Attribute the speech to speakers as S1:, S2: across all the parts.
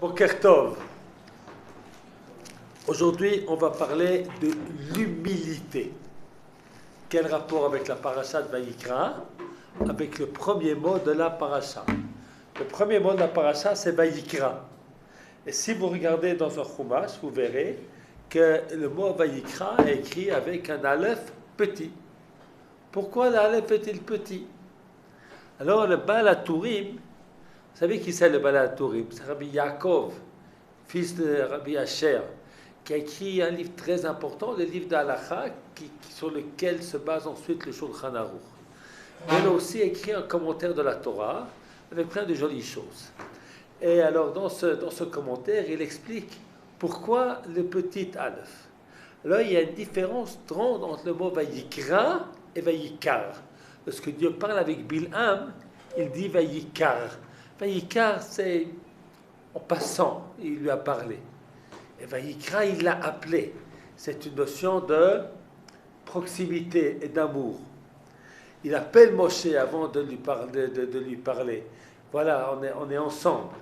S1: Boker Tov. Aujourd'hui, on va parler de l'humilité. Quel rapport avec la paracha de Vayikra? Avec le premier mot de la paracha. Le premier mot de la paracha, c'est Vayikra. Et si vous regardez dans un chumash, vous verrez que le mot Vayikra est écrit avec un aleph petit. Pourquoi l'aleph est-il petit? Alors, le Baal HaTurim, vous savez qui c'est le Baal HaTurim? C'est Rabbi Yaakov, fils de Rabbi Asher, qui a écrit un livre très important, le livre d'Halacha, sur lequel se base ensuite le Shulchan Aruch. Il a aussi écrit un commentaire de la Torah avec plein de jolies choses. Et alors, dans ce commentaire, il explique pourquoi le petit aleph. Alors, il y a une différence grande entre le mot Vayikra et Vayikar. Lorsque Dieu parle avec Bilham, il dit Vayikar. Vayikar, c'est en passant, il lui a parlé. Et Vayikra, il l'a appelé. C'est une notion de proximité et d'amour. Il appelle Moshe avant de lui parler. Voilà, on est ensemble.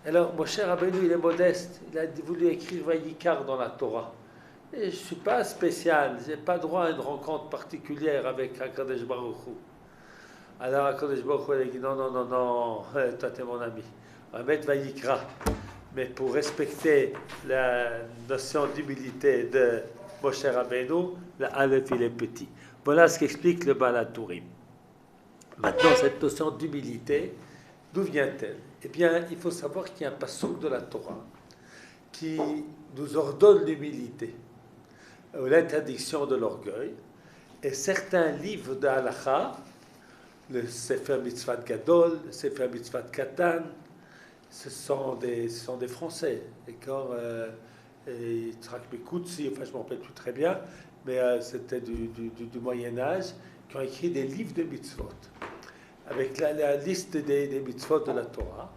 S1: Alors, Moshe Rabbeinu, il est modeste. Il a voulu écrire Vayikar dans la Torah. Et je ne suis pas spécial. Je n'ai pas droit à une rencontre particulière avec HaKadosh Baruch Hu. Alors, HaKadosh Baruch Hu, il a dit non, toi, tu es mon ami. On va mettre Vayikra. Mais pour respecter la notion d'humilité de Moshe Rabbeinu, le Aleph, il est petit. Voilà ce qu'explique le Baal HaTurim. Maintenant, cette notion d'humilité, d'où vient-elle? Eh bien, il faut savoir qu'il y a un pasuk de la Torah qui nous ordonne l'humilité, l'interdiction de l'orgueil. Et certains livres de Halacha, le Sefer Mitzvat Gadol, le Sefer Mitzvat Katan, ce sont des Français. D'accord, Yitzhak Mikoutsi, enfin je ne me rappelle plus très bien, mais c'était du Moyen-Âge, qui ont écrit des livres de mitzvot, avec la liste des mitzvot de la Torah.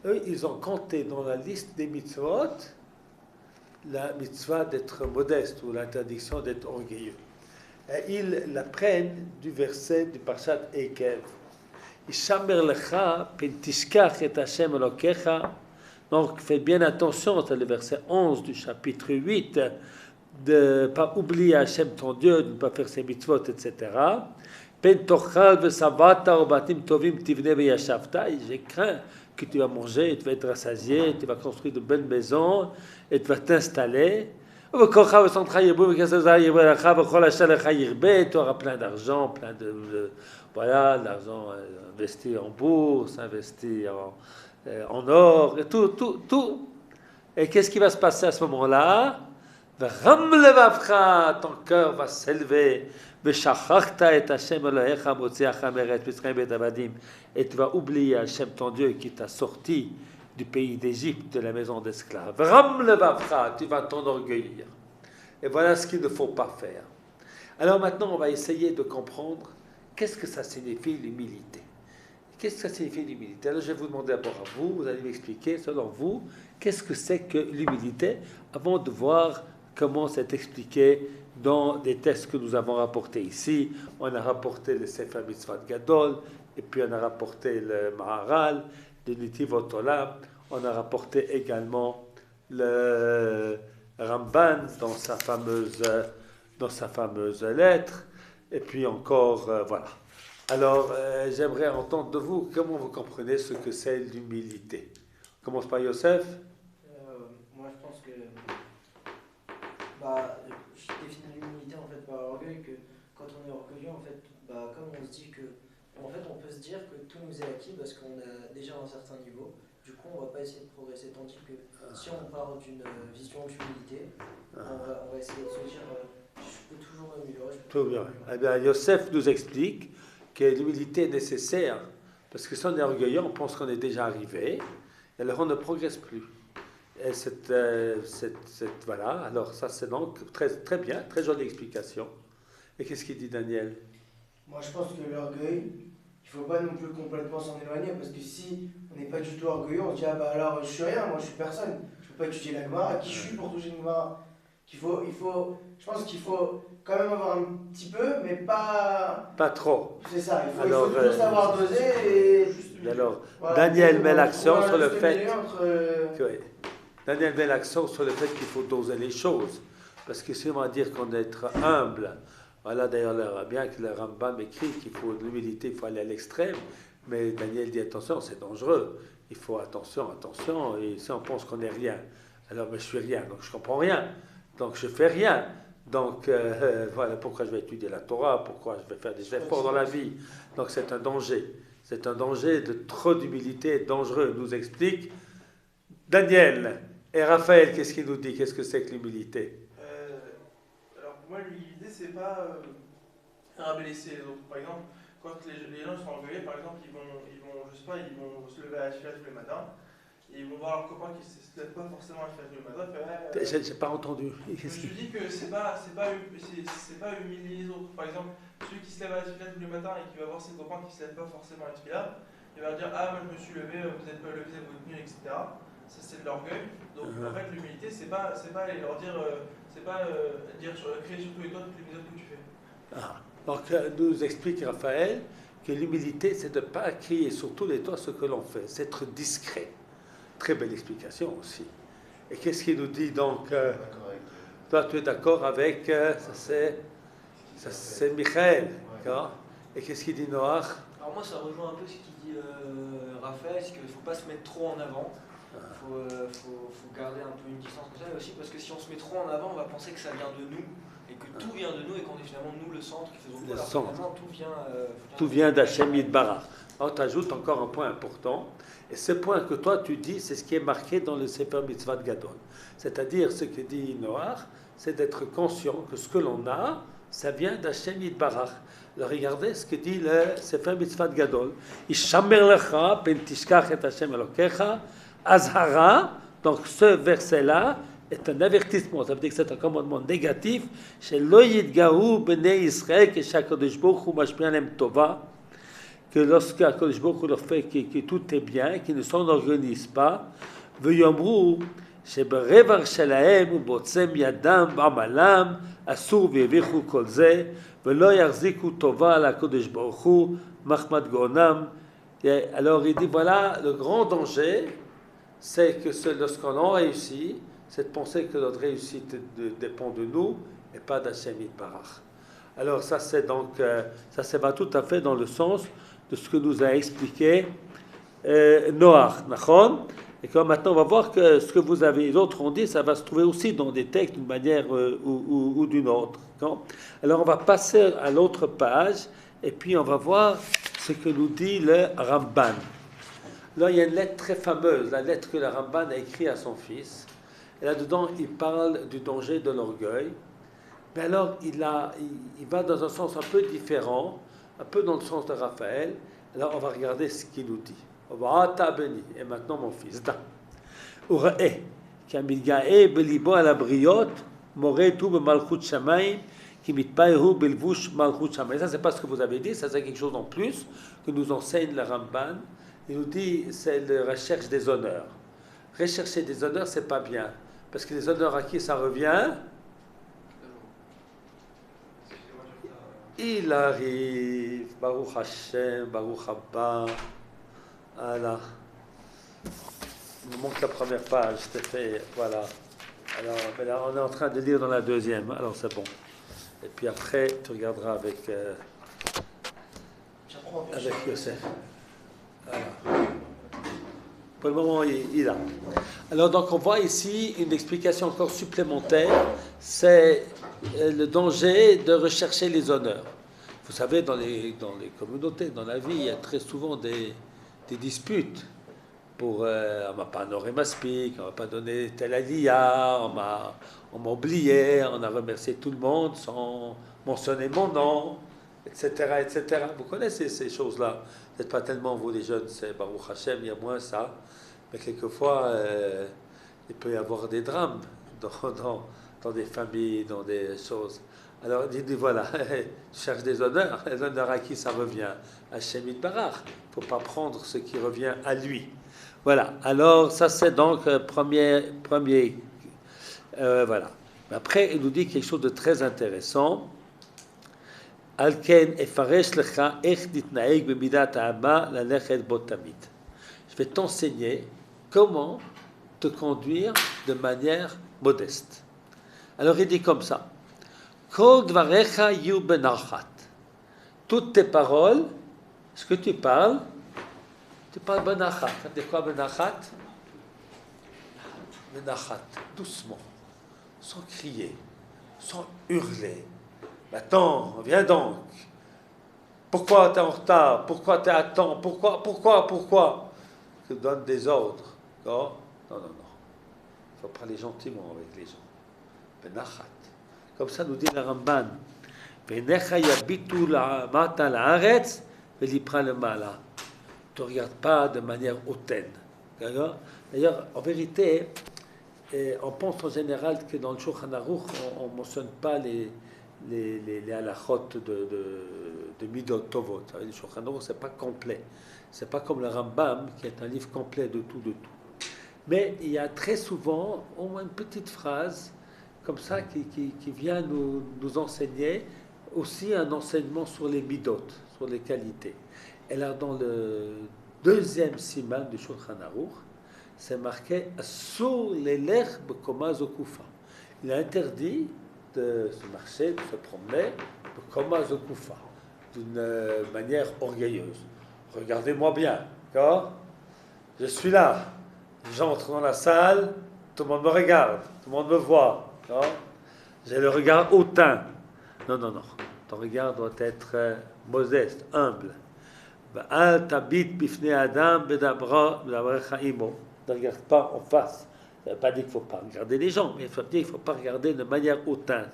S1: Eux, ils ont compté dans la liste des mitzvot la mitzvah d'être modeste ou l'interdiction d'être orgueilleux. Et ils la prennent du verset du Parshat Ekev. Ishamer lecha pentishkach et Hashem elokecha. Donc, faites bien attention, c'est le verset 11 du chapitre 8, de ne pas oublier Hashem ton Dieu, de ne pas faire ses mitzvot, etc. Pen tochal vesavata obatim tovim tivne veyashavta. Je crains que tu vas manger, tu vas être rassasié, tu vas construire de belles maisons et tu vas t'installer. Tu auras plein d'argent, voilà, l'argent investi en bourse, investi en or, et tout. Et qu'est-ce qui va se passer à ce moment-là? Ton cœur va s'élever. Et tu vas oublier Hashem ton Dieu qui t'a sorti du pays d'Égypte, de la maison d'esclaves. Tu vas t'enorgueillir. Et voilà ce qu'il ne faut pas faire. Alors maintenant, on va essayer de comprendre qu'est-ce que ça signifie l'humilité. Qu'est-ce que ça signifie l'humilité? Alors je vais vous demander d'abord à vous, vous allez m'expliquer, selon vous, qu'est-ce que c'est que l'humilité, avant de voir comment c'est expliqué dans des textes que nous avons rapportés ici. On a rapporté le Sefer Mitzvat Gadol, et puis on a rapporté le Maharal, le Nitivot Olam, on a rapporté également le Ramban dans sa fameuse lettre, et puis encore, voilà. Alors, j'aimerais entendre de vous comment vous comprenez ce que c'est l'humilité. On commence par Yosef.
S2: Moi, je pense que je définis l'humilité en fait par l'orgueil, que quand on est orgueilleux, en fait, comme on se dit que, en fait, on peut se dire que tout nous est acquis parce qu'on a déjà un certain niveau. Du coup, on ne va pas essayer de progresser. Tandis que si on part d'une vision d'humilité, on va essayer de se dire je peux toujours m'améliorer.
S1: Tout bien. Eh bien, Yosef nous explique que l'humilité est nécessaire parce que si on est orgueilleux, on pense qu'on est déjà arrivé, et alors on ne progresse plus. Et voilà, alors ça c'est donc très, très bien, très jolie explication. Et qu'est-ce qu'il dit Daniel?
S3: Moi je pense que l'orgueil, il ne faut pas non plus complètement s'en éloigner, parce que si on n'est pas du tout orgueilleux, on se dit alors je suis rien, moi je suis personne, je ne peux pas étudier la Gemara, qui je suis pour toucher une Gemara? Je pense qu'il faut quand même avoir un petit peu, mais pas...
S1: Pas trop.
S3: C'est ça, il faut
S1: alors,
S3: juste savoir doser et...
S1: Alors,
S3: Voilà,
S1: Daniel met
S3: on
S1: l'accent
S3: trouve un
S1: sur le
S3: juste
S1: fait
S3: milieu entre,
S1: que, Daniel met l'accent sur le fait qu'il faut doser les choses. Parce que si on va dire qu'on est être humble, voilà d'ailleurs bien que le Rambam écrit qu'il faut de l'humilité, il faut aller à l'extrême, mais Daniel dit attention, c'est dangereux. Il faut attention, et si on pense qu'on n'est rien, alors mais je suis rien, donc je comprends rien, donc je fais rien. Donc voilà pourquoi je vais étudier la Torah, pourquoi je vais faire des efforts dans la vie. Donc c'est un danger. C'est un danger de trop d'humilité, dangereux, nous explique Daniel. Et Raphaël, qu'est-ce qu'il nous dit? Qu'est-ce que c'est que l'humilité?
S4: Alors pour moi, l'humilité, c'est pas rabaisser les autres. Par exemple, quand les gens sont orgueilleux, par exemple, ils vont, je sais pas, ils vont se lever à la tous les matins, et ils vont voir leurs copains qui ne se lèvent pas forcément à la tous les matins.
S1: J'ai pas entendu.
S4: Je me suis dit que c'est pas humilier les autres. Par exemple, celui qui se lève à la tous les matins et qui va voir ses copains qui ne se lèvent pas forcément à la il va dire ah moi je me suis levé, vous n'êtes pas levé, votre nuit, etc. Ça c'est de l'orgueil. Donc en fait l'humilité c'est pas aller leur dire crier sur tous les toits toutes les méthodes que tu fais.
S1: Donc nous explique Raphaël que l'humilité c'est de ne pas crier sur tous les toits ce que l'on fait, c'est être discret. Très belle explication aussi. Et qu'est-ce qu'il nous dit donc toi tu es d'accord avec ça c'est Michael, d'accord? Et qu'est-ce qu'il dit Noach?
S2: Alors moi ça rejoint un peu ce qu'il dit Raphaël, c'est qu'il ne faut pas se mettre trop en avant. Il faut garder un peu une distance comme ça, mais aussi parce que si on se met trop en avant, on va penser que ça vient de nous, et que tout vient de nous, et qu'on est finalement nous le centre, qui faisons tout, alors finalement
S1: tout vient d'Hachem Yitbarach. Alors tu ajoutes encore un point important, et ce point que toi tu dis, c'est ce qui est marqué dans le Sefer Mitzvah de Gadol. C'est-à-dire ce que dit Noach, c'est d'être conscient que ce que l'on a, ça vient d'Hachem Yitbarach. Regardez ce que dit le Sefer Mitzvah de Gadol. Ishamer lecha pen tishkach et Hashem Elokecha azhara. Donc ce verset-là est un avertissement. Ça veut dire que c'est un commandement négatif. Chez lo yidgahu bnei Israël que HaKadosh Baruch Hu mashpia lem tova. Que lorsque HaKadosh Baruch Hu leur fait que tout est bien, qu'ils ne s'enorgueillissent pas. V'yomru שברווח שלהם ובעוצם ידם בעמלם אסור ויביכו כל זה ולא יחזיקו טובה על הקדוש ברוך הוא מחמד גאונם. Alors il dit voilà le grand danger c'est que lorsqu'on en réussit c'est de penser que notre réussite dépend de nous et pas d'Hachem Yitbarach. Alors ça c'est donc ça va tout à fait dans le sens de ce que nous a expliqué Noach, nachon. Et comme maintenant on va voir que ce que vous avez, les autres ont dit, ça va se trouver aussi dans des textes d'une manière ou d'une autre. Alors on va passer à l'autre page et puis on va voir ce que nous dit le Ramban. Là il y a une lettre très fameuse, la lettre que le Ramban a écrite à son fils. Et là-dedans il parle du danger de l'orgueil. Mais alors il va dans un sens un peu différent, un peu dans le sens de Raphaël. Alors on va regarder ce qu'il nous dit. Et maintenant mon fils, et ça c'est pas ce que vous avez dit, ça c'est quelque chose en plus que nous enseigne le Ramban. Il nous dit c'est la recherche des honneurs. Rechercher des honneurs c'est pas bien, parce que les honneurs à qui ça revient? Il arrive, Baruch Hashem, Baruch Abba. Voilà. Il nous manque la première page, c'était fait. Voilà. Alors, là, on est en train de lire dans la deuxième, alors c'est bon. Et puis après, tu regarderas avec Yosef. Voilà. Pour le moment, il a. Alors, donc, on voit ici une explication encore supplémentaire. C'est le danger de rechercher les honneurs. Vous savez, dans les communautés, dans la vie, il y a très souvent des disputes pour on m'a pas honoré ma speak, on m'a pas donné tel aliyah, on m'a oublié, on a remercié tout le monde sans mentionner mon nom, etc., etc. Vous connaissez ces choses-là. Peut-être pas tellement vous les jeunes, c'est Baruch Hashem, il y a moins ça, mais quelquefois il peut y avoir des drames dans des familles, dans des choses. Alors il dit voilà, je cherche des honneurs. Les honneurs à qui ça revient? Hashem Yitbarach. Il ne faut pas prendre ce qui revient à lui. Voilà. Alors ça c'est donc premier voilà. Après il nous dit quelque chose de très intéressant. על כן אפרש לך איך תתנהג במידת האמה ללכת בו תמיד. Je vais t'enseigner comment te conduire de manière modeste. Alors il dit comme ça. Kol dvarecha yu benachat. Toutes tes paroles, ce que tu parles benachat. Ça dit quoi benachat? Benachat, doucement, sans crier, sans hurler. Maintenant, viens donc. Pourquoi tu es en retard? Pourquoi tu es à temps? Pourquoi? Tu donnes des ordres. Non. Il faut parler gentiment avec les gens. Benachat. Comme ça nous dit le Ramban. Venecha yabitu mata la'aretz velipra lemala. Tu ne regardes pas de manière hautaine. D'ailleurs, en vérité, on pense en général que dans le Shulchan Aruch, on ne mentionne pas les halachot de Midot Tovot. Le Shulchan Aruch, ce n'est pas complet. Ce n'est pas comme le Rambam, qui est un livre complet de tout. Mais il y a très souvent au moins une petite phrase comme ça qui vient nous enseigner aussi un enseignement sur les midot, sur les qualités. Et là, dans le deuxième siman du Shulchan Aruch, c'est marqué sur les l'herbe koma zokufa. Il a interdit de se marcher, de se promener, de koma zokufa, d'une manière orgueilleuse. Regardez-moi bien, d'accord? Je suis là. J'entre dans la salle, tout le monde me regarde, tout le monde me voit. Non? J'ai le regard hautain. Non. Ton regard doit être modeste, humble. Ne regarde pas en face. Ça ne veut pas dire qu'il ne faut pas regarder les gens, mais ça veut dire qu'il ne faut pas regarder de manière hautaine.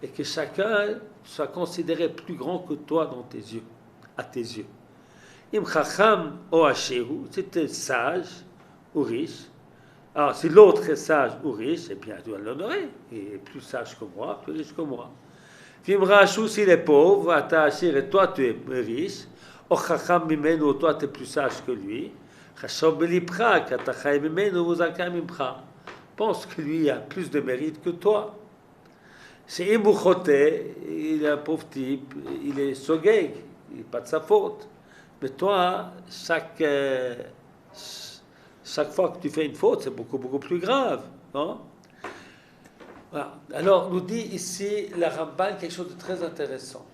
S1: Et que chacun soit considéré plus grand que toi dans tes yeux, à tes yeux. Im chacham o ashehu, si tu es sage ou riche, alors si l'autre est sage ou riche, eh bien tu dois l'honorer. Il est plus sage que moi, plus riche que moi. Im rachou, s'il est pauvre, ata ashir, et toi tu es riche, o chacham mimenu, toi tu es plus sage que lui, chacham belipra, kata chay mimenu, uzakam imcha. Pense que lui a plus de mérite que toi. C'est Imouchoté, il est un pauvre type, il est sogeg, il n'est pas de sa faute. Mais toi, chaque fois que tu fais une faute, c'est beaucoup plus grave. Non? Voilà. Alors, nous dit ici la Ramban quelque chose de très intéressant.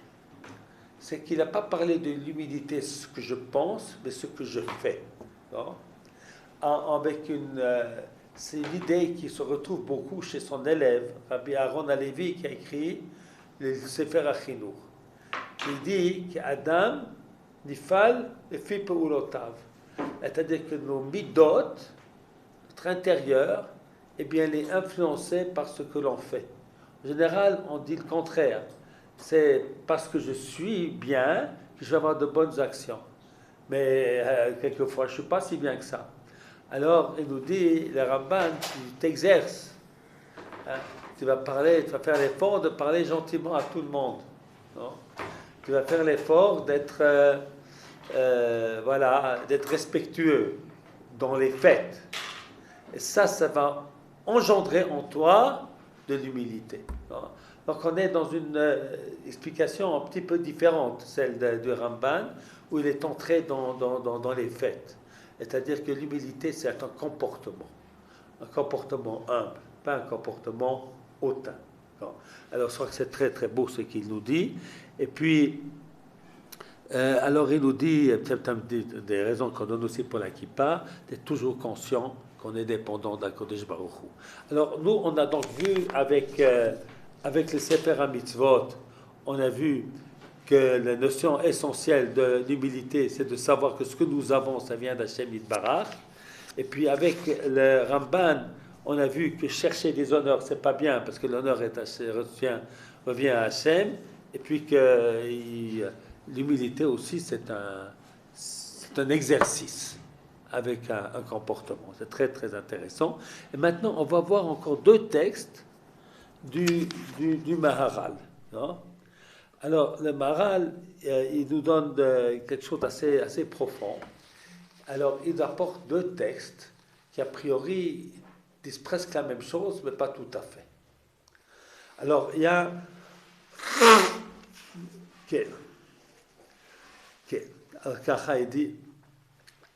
S1: C'est qu'il n'a pas parlé de l'humilité, ce que je pense, mais ce que je fais. Non? Avec c'est l'idée qui se retrouve beaucoup chez son élève, Rabbi Aaron Halevi, qui a écrit le Sefer HaChinuch. Il dit qu'Adam nifal lefi peulotav, c'est-à-dire que nos midot, notre intérieur, eh bien, elle est influencée par ce que l'on fait. En général, on dit le contraire. C'est parce que je suis bien que je vais avoir de bonnes actions. Mais quelquefois, je ne suis pas si bien que ça. Alors, il nous dit, le Ramban, tu t'exerces. Hein, tu vas faire l'effort de parler gentiment à tout le monde. Non? Tu vas faire l'effort d'être respectueux dans les fêtes. Et ça va engendrer en toi de l'humilité. Non? Donc, on est dans une explication un petit peu différente, celle de Ramban, où il est entré dans les fêtes. C'est-à-dire que l'humilité, c'est un comportement humble, pas un comportement hautain. Alors, je crois que c'est très très beau ce qu'il nous dit. Et puis, alors il nous dit, des raisons qu'on donne aussi pour la kippa, d'être toujours conscient qu'on est dépendant d'Akadosh Baruch Hu. Alors, nous, on a donc vu avec le Sefer HaMitzvot, on a vu que la notion essentielle de l'humilité, c'est de savoir que ce que nous avons, ça vient d'Hashem Yitbarach. Et puis avec le Ramban, on a vu que chercher des honneurs, c'est pas bien, parce que l'honneur revient à Hachem. Et puis que l'humilité aussi, c'est un exercice avec un comportement. C'est très très intéressant. Et maintenant, on va voir encore deux textes du Maharal. Non? Alors, le Maharal, il nous donne quelque chose d'assez profond. Alors, il apporte deux textes qui, a priori, disent presque la même chose, mais pas tout à fait. Alors, il y a... כן, כן. אז ככה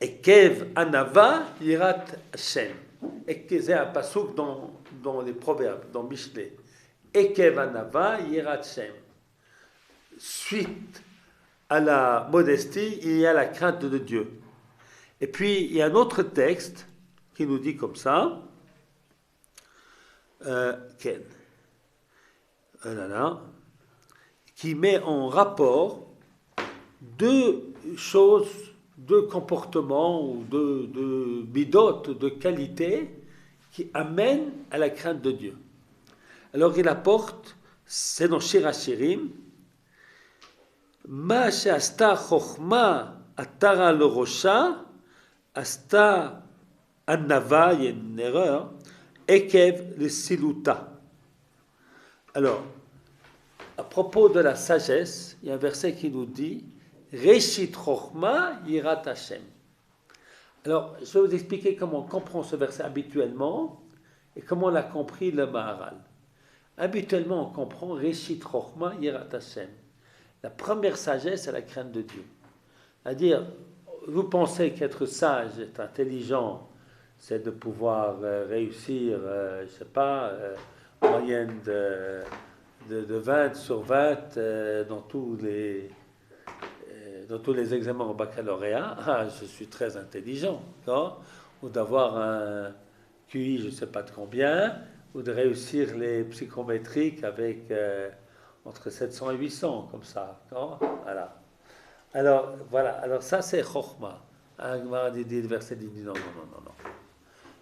S1: עקב ענווה יראת השם. זה הפסוק dans les proverbes, dans Mishlé. עקב ענווה יראת השם. Suite à la modestie, il y a la crainte de Dieu. Et puis, il y a un autre texte qui nous dit comme ça. Ken. Qui met en rapport deux choses, deux comportements ou deux bidotes, de qualités qui amènent à la crainte de Dieu. Alors il apporte, c'est dans Shir HaShirim, Ma she'asta chokhma atara le rosha, asta annava, il y a une erreur, ekev le siluta. Alors, à propos de la sagesse, il y a un verset qui nous dit Reshit Chochma Yirat Hashem. Alors, je vais vous expliquer comment on comprend ce verset habituellement et comment on l'a compris le Maharal. Habituellement, on comprend Reshit Chochma Yirat Hashem. La première sagesse, c'est la crainte de Dieu. C'est-à-dire, vous pensez qu'être sage, être intelligent, c'est de pouvoir réussir, je ne sais pas, moyenne de 20 sur 20 dans tous les examens au baccalauréat. Ah, je suis très intelligent, non? Ou d'avoir un QI, je ne sais pas de combien, ou de réussir les psychométriques avec entre 700 et 800, comme ça. Non? Voilà. Alors, voilà. Alors ça, c'est Chokhmah. Un des versets dit non.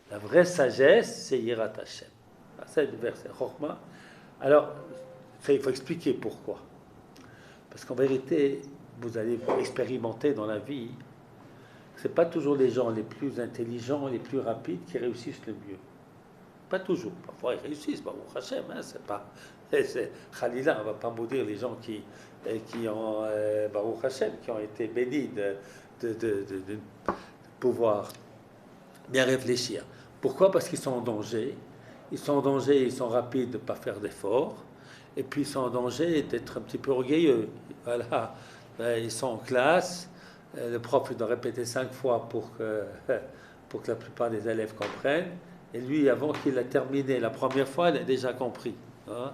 S1: La vraie sagesse, c'est Yirat Hashem. C'est le verset Chokhmah. Alors, il faut expliquer pourquoi. Parce qu'en vérité, vous allez expérimenter dans la vie, ce n'est pas toujours les gens les plus intelligents, les plus rapides qui réussissent le mieux. Pas toujours. Parfois, ils réussissent. Baruch Hashem, c'est pas... Khalila, on ne va pas maudire les gens qui ont, Baruch Hashem, qui ont été bénis de pouvoir bien réfléchir. Pourquoi? Parce qu'ils sont en danger. Ils sont en danger, ils sont rapides de ne pas faire d'efforts. Et puis ils sont en danger d'être un petit peu orgueilleux. Voilà. Ils sont en classe. Le prof doit répéter 5 fois pour que la plupart des élèves comprennent. Et lui, avant qu'il ait terminé la première fois, il a déjà compris. Hein?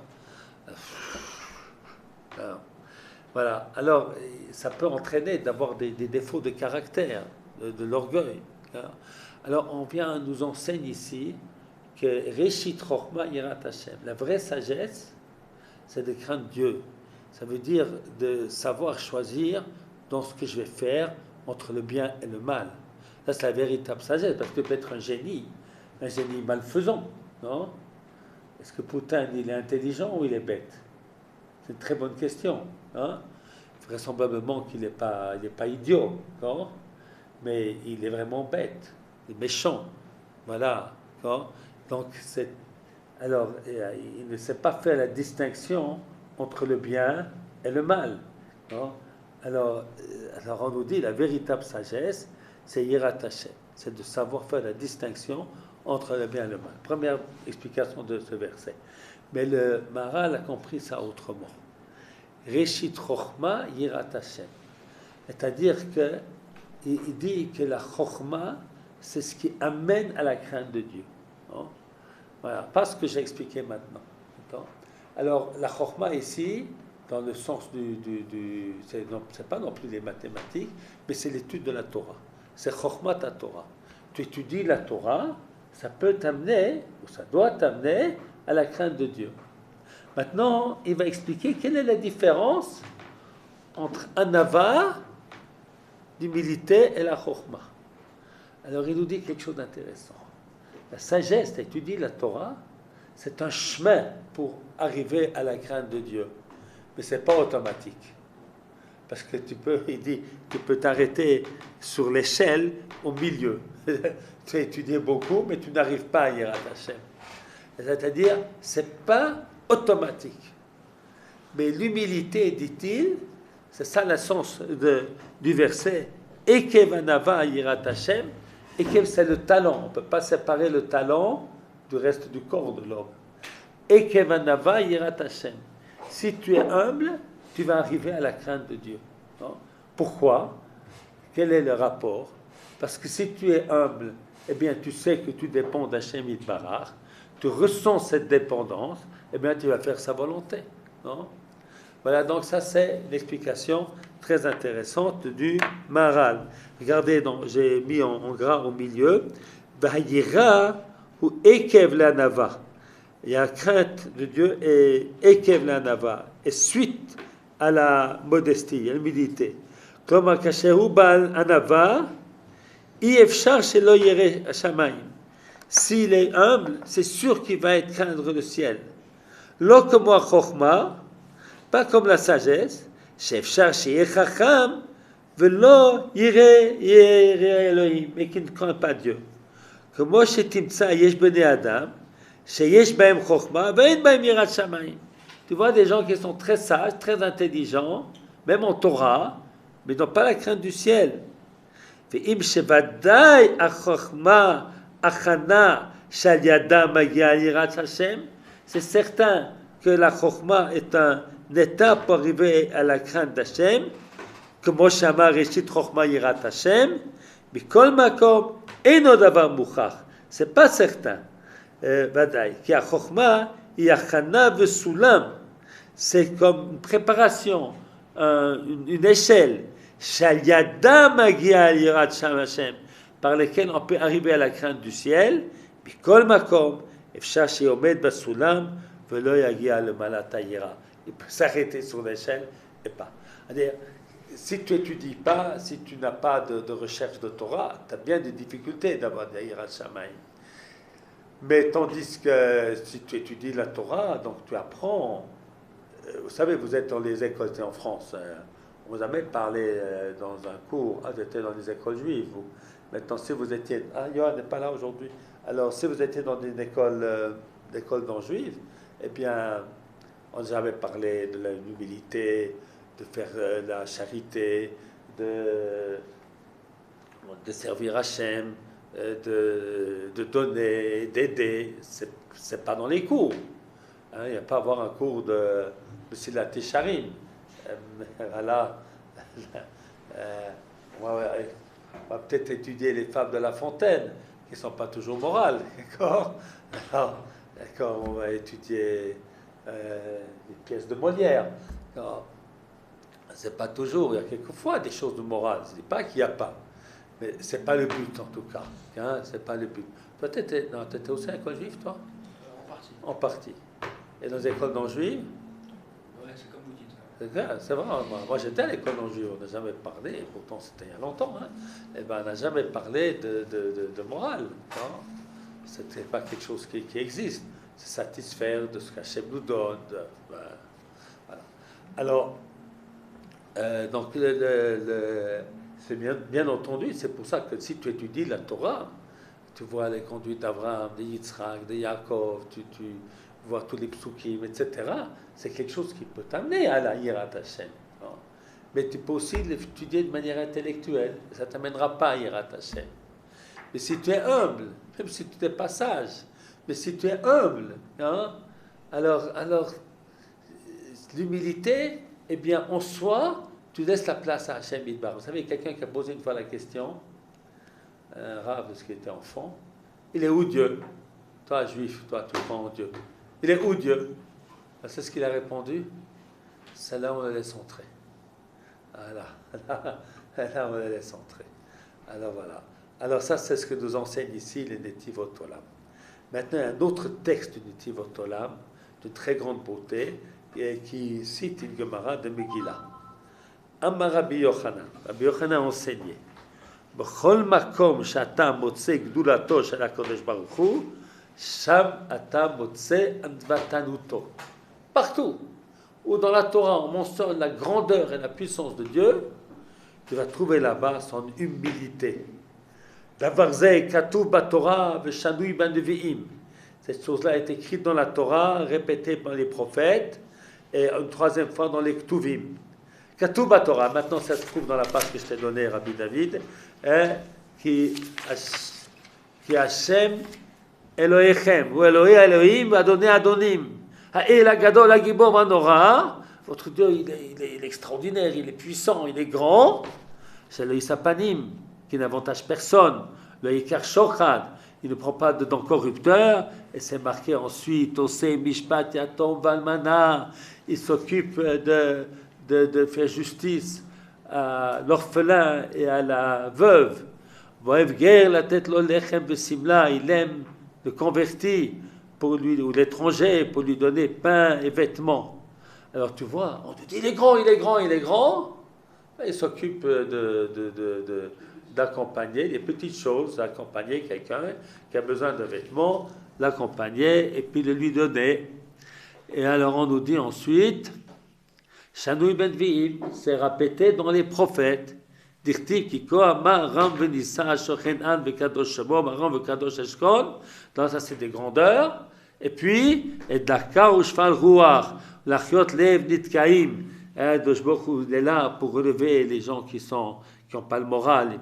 S1: Voilà. Alors, ça peut entraîner d'avoir des défauts de caractère, de l'orgueil. Hein? Alors, on nous enseigne ici que Reshit Chokhmah Yirat Hashem. La vraie sagesse, c'est de craindre Dieu. Ça veut dire de savoir choisir dans ce que je vais faire entre le bien et le mal. Ça, c'est la véritable sagesse, parce que tu peux être un génie malfaisant, non? Est-ce que Poutine, il est intelligent ou il est bête? C'est une très bonne question. Hein? Vraisemblablement qu'il n'est pas idiot, non? Mais il est vraiment bête, il est méchant. Voilà. Non? Donc, alors, il ne sait pas faire la distinction entre le bien et le mal. Non? Alors, on nous dit la véritable sagesse, c'est Yirat Hashem. C'est de savoir faire la distinction entre le bien et le mal. Première explication de ce verset. Mais le Maharal a compris ça autrement. Reshit Chokhmah Yirat Hashem. C'est-à-dire qu'il dit que la Chokhmah, c'est ce qui amène à la crainte de Dieu. Non? Voilà, pas ce que j'ai expliqué maintenant. D'accord? Alors, la Chokhmah ici, dans le sens c'est pas non plus les mathématiques, mais c'est l'étude de la Torah. C'est Chokhmah ta Torah. Tu étudies la Torah, ça peut t'amener, ou ça doit t'amener, à la crainte de Dieu. Maintenant, il va expliquer quelle est la différence entre Anava, l'humilité, et la Chokhmah. Alors, il nous dit quelque chose d'intéressant. La sagesse, étudier la Torah, c'est un chemin pour arriver à la crainte de Dieu. Mais ce n'est pas automatique. Parce que tu peux t'arrêter sur l'échelle au milieu. Tu as étudié beaucoup, mais tu n'arrives pas à Yirat Hashem. C'est-à-dire, ce n'est pas automatique. Mais l'humilité, dit-il, c'est ça le sens du verset. Ekev anava Yirat Hashem. Ekev, c'est le talent. On ne peut pas séparer le talent du reste du corps de l'homme. Ekev anava yirat Hashem. Si tu es humble, tu vas arriver à la crainte de Dieu. Non? Pourquoi? Quel est le rapport? Parce que si tu es humble, eh bien, tu sais que tu dépends d'Hashem Yitbarach, tu ressens cette dépendance, eh bien, tu vas faire sa volonté. Non? Voilà, donc ça, c'est l'explication très intéressante du Maharal. Regardez, donc, j'ai mis en gras au milieu. Vahayira ou Ekev la Nava. Il y a crainte de Dieu et Ekev la Nava. Et suite à la modestie, à l'humilité. Comme Kasheru Bal Anava, Ifshar Shelo Yere Hashamayim. S'il est humble, c'est sûr qu'il va être craindre le ciel. Lo comme Chokma, pas comme la sagesse. Shefshar Sheye Chacham, Velo Yere Elohim, mais qui ne craint pas Dieu. Comme Shetimtsa Yesh Bnei Adam, Sheyesh Bahem Chokma, Ve'en Bahem Yirat Shamayim. Tu vois des gens qui sont très sages, très intelligents, même en Torah, mais n'ont pas la crainte du ciel. Ve'im Shevadai Achokma Achana Shal Yada Magia Yirat Hashem. C'est certain que la Chokma est un état pour arriver à la crainte d'Hashem. Comme Shama Reshit Chokma Yirat Hashem. Bikol Makom Eno Davar Muchach. C'est pas certain. Vadaï. Qui a Chokma Yachana Vesulam. C'est comme une préparation, une échelle. Shal Yada Magia Yirat Hashem. Par lesquels on peut arriver à la crainte du ciel. Bikol Makom Efshar Sheyomed Basulam. Velo Yagia le Malata Yira. Il peut s'arrêter sur l'échelle et pas. C'est-à-dire, si tu n'étudies pas, si tu n'as pas de recherche de Torah, tu as bien des difficultés d'avoir des Yirat Shamayim. Mais tandis que si tu étudies la Torah, donc tu apprends. Vous savez, vous êtes dans les écoles en France. On vous a même parlé dans un cours. Ah, j'étais dans les écoles juives. Maintenant, si vous étiez. Ah, Yohann n'est pas là aujourd'hui. Alors, si vous étiez dans une école non juive, eh bien, on nous avait parlé de l'humilité, de faire la charité, de servir Hachem, de donner, d'aider. C'est pas dans les cours. Hein, il n'y a pas à avoir un cours de Silat Yesharim. Voilà. On va peut-être étudier les fables de La Fontaine, qui ne sont pas toujours morales. D'accord? Alors, d'accord, on va étudier les pièces de Molière. C'est pas toujours, il y a quelquefois des choses de morale. Je ne dis pas qu'il n'y a pas. Mais ce n'est pas le but, en tout cas. Hein, c'est pas le but. Toi, tu étais aussi à l'école juive, toi?
S2: En partie.
S1: En partie. Et dans les écoles non juives?
S2: Ouais, c'est comme vous dites.
S1: C'est vrai, moi j'étais à l'école non juive, on n'a jamais parlé, pourtant c'était il y a longtemps, hein, et ben, on n'a jamais parlé de morale. Ce n'est pas quelque chose qui existe. C'est satisfaire de ce qu'Hachem nous donne. Voilà. Alors, donc, c'est bien entendu, c'est pour ça que si tu étudies la Torah, tu vois les conduites d'Abraham, de Yitzhak, de Yaakov, tu vois tous les psukim, etc. C'est quelque chose qui peut t'amener à la Yirat Hashem. Mais tu peux aussi l'étudier de manière intellectuelle. Ça ne t'amènera pas à Yirat Hashem. Mais si tu es humble, même si tu n'es pas sage, mais si tu es humble, hein, alors l'humilité, eh bien, en soi, tu laisses la place à Hachem Yitbarach. Vous savez, quelqu'un qui a posé une fois la question, un rave de ce qui était enfant, il est où Dieu? Toi, juif, toi, tu crois en Dieu. Il est où Dieu? C'est ce qu'il a répondu. C'est là où on le laisse entrer. Voilà. Là, on le laisse entrer. Alors voilà. Alors ça, c'est ce que nous enseigne ici les Netivot Olam. Maintenant, un autre texte du Netivot Olam, de très grande beauté, qui cite une Gemara de Megillah. Amar Rabbi Yochanan. Rabbi Yochanan a enseigné. B'chol makom she'ata motze gdulato shel HaKadosh Baruch Hu, sham ata motze anvatanuto. Partout où dans la Torah on mentionne la grandeur et la puissance de Dieu, tu vas trouver là-bas son humilité. Davar-zeh katuv baTorah v'shanui b'nevi'im. Cette chose-là est écrite dans la Torah, répétée par les prophètes, et une troisième fois dans les Ktuvim. Katuv baTorah, maintenant ça se trouve dans la page que je t'ai donnée, Rabbi David, qui Hashem Elohechem, ou Elohé Elohim, Adonai Adonim. Ha'el Agadol Agibor Manora. Votre Dieu, il est extraordinaire, il est puissant, il est grand. C'est le Isapanim, qui n'avantage personne. Le Ikar Shochad, il ne prend pas de dents corrupteurs. Et c'est marqué ensuite, Osei Mishpat Yatom Valmana. Il s'occupe de faire justice à l'orphelin et à la veuve. Voev Ger, la tête l'Olechem Vesimla, il aime le converti pour lui, ou l'étranger, pour lui donner pain et vêtements. Alors tu vois, on te dit, il est grand, il est grand, il est grand. Il s'occupe d'accompagner les petites choses, d'accompagner quelqu'un qui a besoin de vêtements, l'accompagner et puis de lui donner. Et alors on nous dit ensuite, Shanui ben Vi'im, c'est répété dans les prophètes. Dirti Kiko Amar Ram Venissa Shochen An Vekadosh Shabo Maram Vekadosh Eshkol. Donc ça c'est des grandeurs. Et puis, et Daka Ushfal Ruach, Lachiot Lev Nitkaim. Il est là pour relever les gens qui n'ont pas le moral.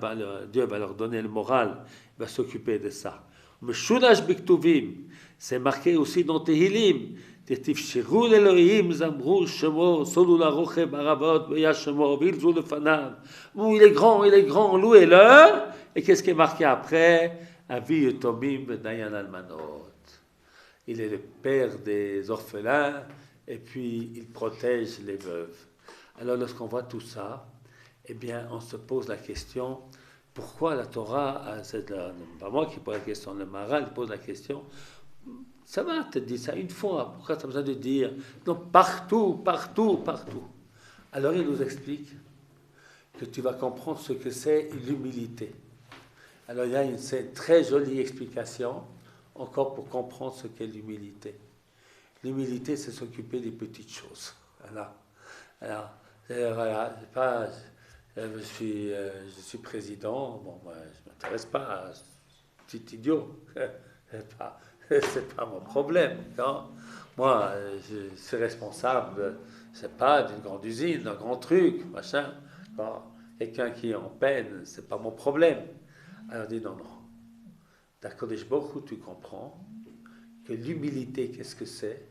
S1: Dieu va leur donner le moral. Il va s'occuper de ça. Meshudash Biktuvim, c'est marqué aussi dans Tehilim. תפשרו לאלוהים, זמרו שמו, סולו לרוחב בערבות, ויה שמו, וילזו לפניו. Bon, il est grand, louez-le. Et qu'est-ce qui est marqué après? Avi Yotomim Dayan Almanot. Il est le père des orphelins, et puis il protège les veuves. Alors lorsqu'on voit tout ça, eh bien on se pose la question, pourquoi la Torah, c'est pas moi qui pose la question, le Maharal pose la question, ça va, te dire ça une fois, pourquoi tu as besoin de dire, non, partout. Alors il nous explique que tu vas comprendre ce que c'est l'humilité. Alors il y a une très jolie explication, encore pour comprendre ce qu'est l'humilité. L'humilité, c'est s'occuper des petites choses. Voilà, je suis président, bon, moi, je ne m'intéresse pas à ce petit idiot. C'est pas mon problème. Non? Moi, je suis responsable, c'est pas d'une grande usine, d'un grand truc, machin. Quelqu'un qui est en peine, c'est pas mon problème. Alors on dit non. D'Akadosh Baruch Hu, tu comprends que l'humilité, qu'est-ce que c'est?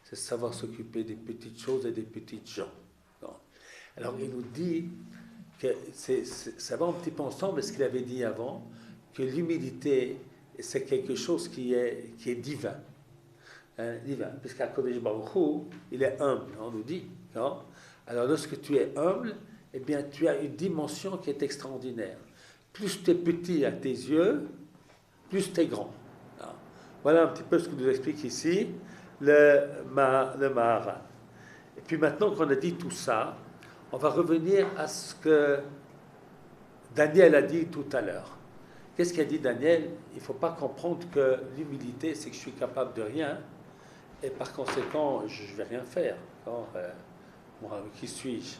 S1: C'est savoir s'occuper des petites choses et des petites gens. Non? Alors il nous dit que ça va un petit peu ensemble avec ce qu'il avait dit avant, que l'humilité, c'est quelque chose qui est divin. Divin. Puisqu'Akadosh Baruch Hu, il est humble, on nous dit. Non? Alors lorsque tu es humble, eh bien tu as une dimension qui est extraordinaire. Plus tu es petit à tes yeux, plus tu es grand. Non? Voilà un petit peu ce que nous explique ici le Maharal. Et puis maintenant qu'on a dit tout ça, on va revenir à ce que Daniel a dit tout à l'heure. Qu'est-ce qu'a dit Daniel? Il ne faut pas comprendre que l'humilité, c'est que je suis capable de rien, et par conséquent, je ne vais rien faire. Moi, qui suis-je?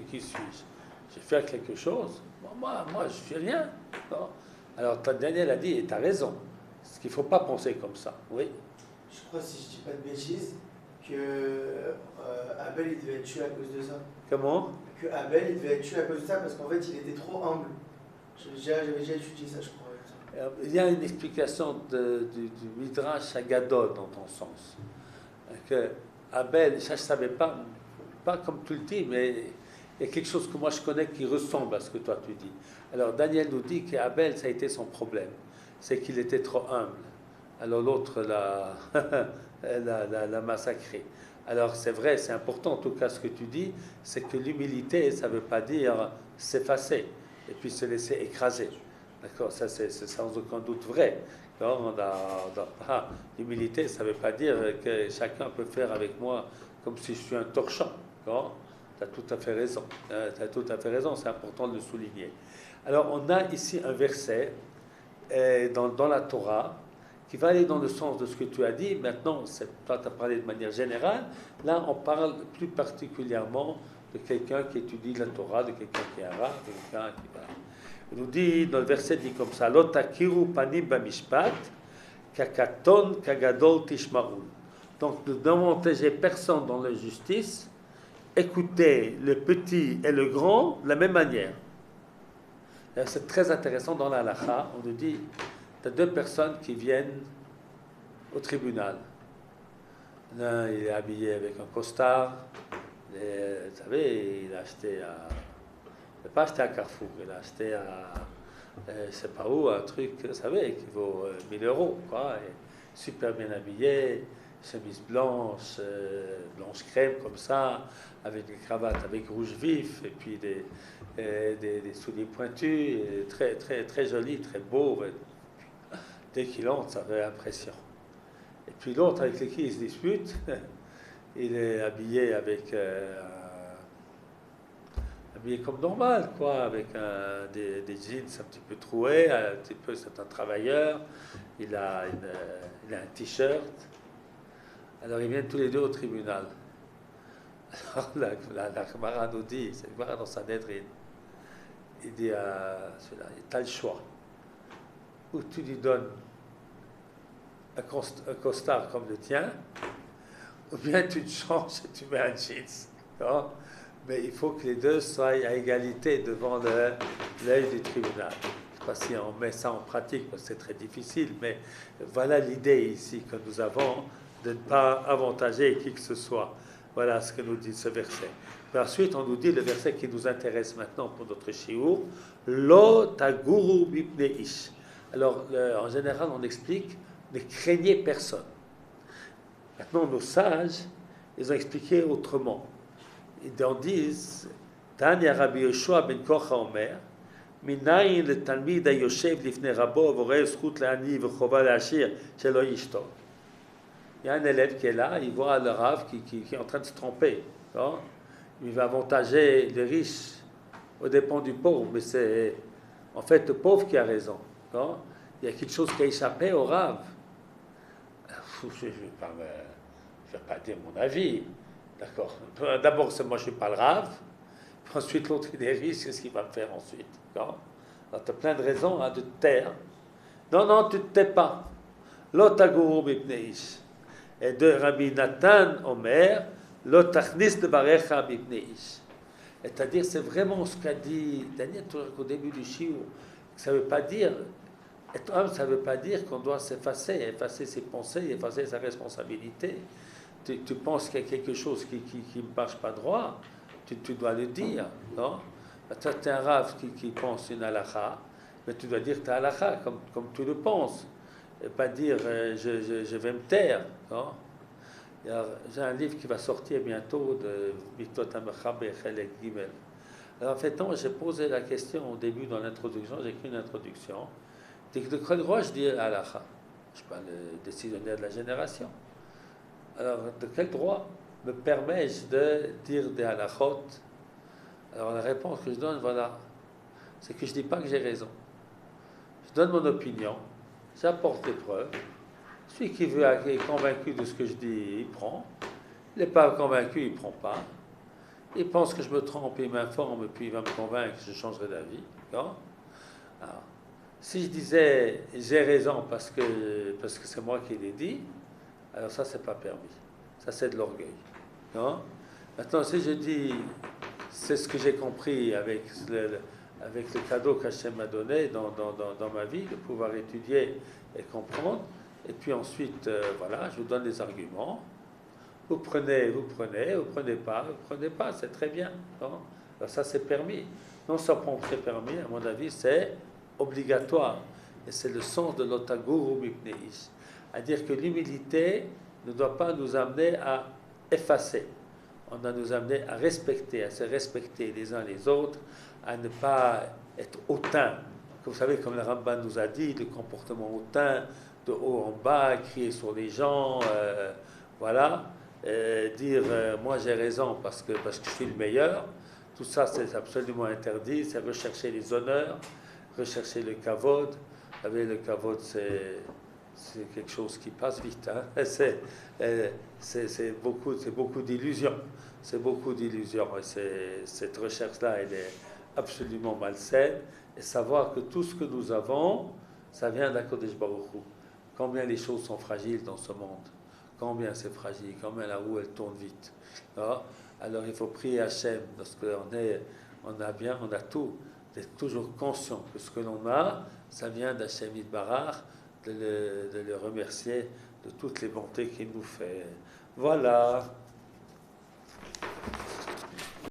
S1: Qui suis-je? Je vais faire quelque chose. Moi je ne suis rien. Non? Alors, Daniel a dit, et tu as raison, parce qu'il ne faut pas penser comme ça. Oui.
S3: Je crois, si je ne dis pas de bêtises, que Abel, il devait être tué à cause de ça.
S1: Comment?
S3: Que Abel, il devait être tué à cause de ça, parce qu'en fait, il était trop humble. J'avais déjà étudié ça, je crois.
S1: Il y a une explication du Midrash Agadol dans ton sens. Que Abel, ça je ne savais pas comme tu le dis, mais il y a quelque chose que moi je connais qui ressemble à ce que toi tu dis. Alors Daniel nous dit qu'Abel, ça a été son problème. C'est qu'il était trop humble. Alors l'autre l'a massacré. Alors c'est vrai, c'est important en tout cas ce que tu dis, c'est que l'humilité, ça ne veut pas dire s'effacer et puis se laisser écraser. D'accord? Ça, c'est sans aucun doute vrai. L'humilité, ça ne veut pas dire que chacun peut faire avec moi comme si je suis un torchon. Tu as tout à fait raison. Tu as tout à fait raison, c'est important de le souligner. Alors, on a ici un verset dans la Torah qui va aller dans le sens de ce que tu as dit. Maintenant, toi, tu as parlé de manière générale. Là, on parle plus particulièrement de quelqu'un qui étudie la Torah, de quelqu'un qui est arabe, de quelqu'un qui va... Il nous dit, dans le verset, dit comme ça, Lotakiru panim bamishpat, kakaton kagadol tishmaul. Donc, ne demandez personne dans la justice, écoutez le petit et le grand de la même manière. C'est très intéressant dans la halakha, on nous dit, tu as deux personnes qui viennent au tribunal. L'un, il est habillé avec un costard. Vous savez, il a acheté à... Il n'a pas acheté à Carrefour, il a acheté à... je ne sais pas où, un truc, vous savez, qui vaut 1000 euros, quoi. Et super bien habillé, chemise blanche, blanche crème, comme ça, avec des cravates avec rouge vif, et puis des souliers pointus, et très, très, très joli, très beau. Dès qu'il entre, ça fait impression. Et puis l'autre avec qui il se dispute, il est habillé avec habillé comme normal, quoi, avec des jeans un petit peu troués, un petit peu, c'est un travailleur, il a un t-shirt. Alors ils viennent tous les deux au tribunal. Alors la Gemara nous dit, c'est la Gemara dans Sanhedrin, il dit à celui-là, tu as le choix. Ou tu lui donnes un costard comme le tien, ou bien tu te changes et tu mets un jeans. Non? Mais il faut que les deux soient à égalité devant l'œil du tribunal. Je ne sais pas si on met ça en pratique, parce que c'est très difficile, mais voilà l'idée ici que nous avons de ne pas avantager qui que ce soit. Voilà ce que nous dit ce verset. Puis ensuite, on nous dit le verset qui nous intéresse maintenant pour notre shiur, Lo taguru bipnei ish. Alors, en général, on explique ne craignez personne. Maintenant, nos sages, ils ont expliqué autrement. Ils en disent, Tanya Rabbi Yoshua ben Kocha Omer, Minayin le Talmid hayoshev lifnei rabo vorei zchut le'ani v'chova le'ashir shelo yishto. Il y a un élève qui est là, il voit le Rav qui est en train de se tromper. Non? Il va avantager les riches aux dépens du pauvre, mais c'est en fait le pauvre qui a raison. Non? Il y a quelque chose qui a échappé au Rav. Je ne vais pas dire mon avis. D'accord. D'abord, moi, je ne suis pas le Rav. Puis ensuite, l'autre, il est riche. Qu'est-ce qu'il va me faire ensuite? D'accord. Alors, tu as plein de raisons de te taire. Non, tu ne te tais pas. L'otaguru bipneish. Et de Rabbi Nathan Omer, l'otachnis de barecha bipneish. C'est-à-dire, c'est vraiment ce qu'a dit Daniel au début du shiur. Ça ne veut pas dire... Être homme, ça ne veut pas dire qu'on doit effacer ses pensées, effacer sa responsabilité. Tu penses qu'il y a quelque chose qui ne marche pas droit, tu dois le dire, non? Tu es un rave qui pense une halakha, mais tu dois dire ta halakha comme tu le penses, et pas dire je vais me taire, non? J'ai un livre qui va sortir bientôt de Mitot HaMechaber Chelek Gimel. Alors en fait, j'ai posé la question au début dans l'introduction, j'ai écrit une introduction. De quel droit je dis halakha? Je ne suis pas le décisionnaire de la génération. Alors, de quel droit me permets-je de dire des halakhot? Alors, la réponse que je donne, voilà, c'est que je ne dis pas que j'ai raison. Je donne mon opinion, j'apporte des preuves. Celui qui est convaincu de ce que je dis, il prend. Il n'est pas convaincu, il ne prend pas. Il pense que je me trompe, il m'informe, et puis il va me convaincre, je changerai d'avis. Alors, si je disais j'ai raison parce que c'est moi qui l'ai dit, alors ça, c'est pas permis. Ça, c'est de l'orgueil. Non? Maintenant, si je dis c'est ce que j'ai compris avec le cadeau qu'Hachem m'a donné dans ma vie, de pouvoir étudier et comprendre, et puis ensuite, voilà, je vous donne des arguments. Vous prenez, vous prenez pas, c'est très bien. Non? Alors ça, c'est permis. Non seulement c'est permis, à mon avis, c'est obligatoire. Et c'est le sens de l'otaguru bipneish. À dire que l'humilité ne doit pas nous amener à effacer. On doit nous amener à respecter, à se respecter les uns les autres, à ne pas être hautain. Vous savez, comme le Ramban nous a dit, le comportement hautain, de haut en bas, crier sur les gens, voilà, dire moi j'ai raison parce que je suis le meilleur. Tout ça, c'est absolument interdit. C'est rechercher les honneurs, rechercher le kavod. Vous savez, le kavod, c'est quelque chose qui passe vite. Hein? C'est beaucoup d'illusions. C'est beaucoup d'illusions. Et cette recherche-là, elle est absolument malsaine. Et savoir que tout ce que nous avons, ça vient d'Akadosh Baruch Hu. Combien les choses sont fragiles dans ce monde. Combien c'est fragile. Combien la roue, elle tourne vite. Alors il faut prier Hachem. Parce qu'on on a bien, on a tout. d'être toujours conscient que ce que l'on a, ça vient d'Hachem Yitbarach, de le remercier de toutes les bontés qu'il nous fait. Voilà.